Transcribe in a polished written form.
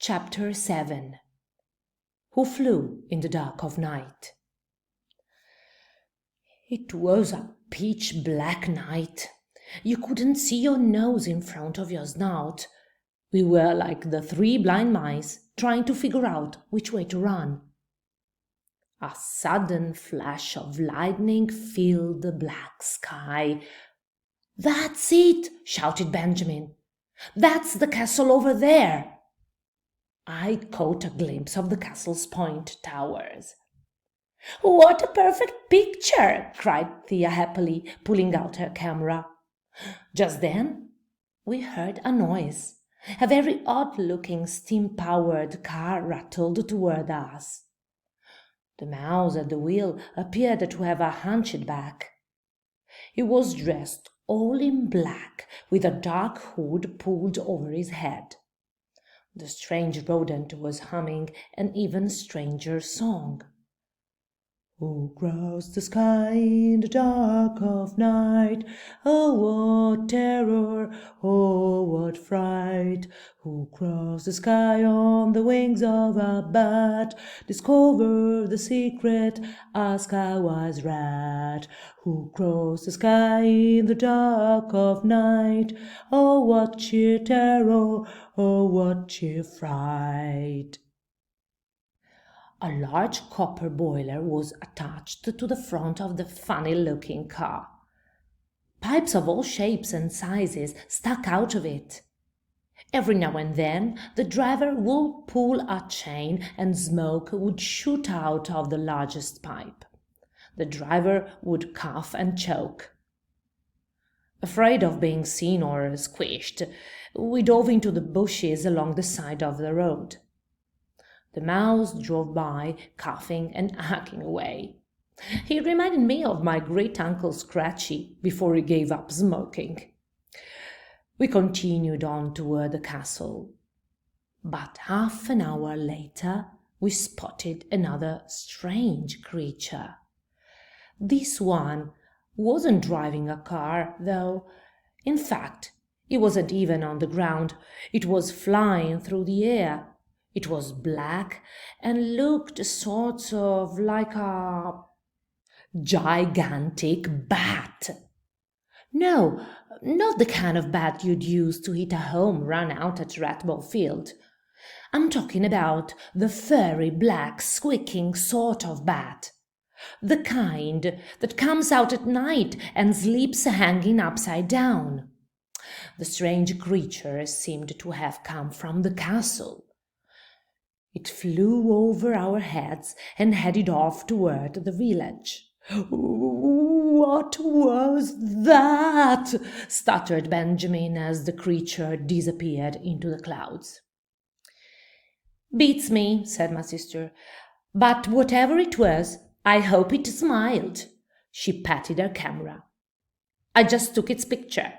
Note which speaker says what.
Speaker 1: Chapter 7 Who Flew in the Dark of Night? It was a pitch-black night. You couldn't see your nose in front of your snout. We were like the three blind mice trying to figure out which way to run. A sudden flash of lightning filled the black sky. "That's it!" shouted Benjamin. "That's the castle over there!" I caught a glimpse of the castle's point towers. "What a perfect picture!" cried Thea happily, pulling out her camera. Just then, we heard a noise. A very odd-looking steam-powered car rattled toward us. The mouse at the wheel appeared to have a hunched back. He was dressed all in black, with a dark hood pulled over his head. The strange rodent was humming an even stranger song. "Who crossed the sky in the dark of night? Oh, what terror! Oh, what fright! Who crossed the sky on the wings of a bat? Discover the secret, ask a wise rat. Who crossed the sky in the dark of night? Oh, what sheer terror! Oh, what sheer fright!" A large copper boiler was attached to the front of the funny-looking car. Pipes of all shapes and sizes stuck out of it. Every now and then the driver would pull a chain and smoke would shoot out of the largest pipe. The driver would cough and choke. Afraid of being seen or squished, we dove into the bushes along the side of the road. The mouse drove by, coughing and hacking away. He reminded me of my great-uncle Scratchy before he gave up smoking. We continued on toward the castle. But half an hour later, we spotted another strange creature. This one wasn't driving a car, though. In fact, it wasn't even on the ground. It was flying through the air. It was black and looked sort of like a gigantic bat. No, not the kind of bat you'd use to hit a home run out at Ratball Field. I'm talking about the furry, black, squeaking sort of bat. The kind that comes out at night and sleeps hanging upside down. The strange creature seemed to have come from the castle. It flew over our heads and headed off toward the village. "What was that?" stuttered Benjamin as the creature disappeared into the clouds. "Beats me," said my sister. "But whatever it was, I hope it smiled." She patted her camera. "I just took its picture."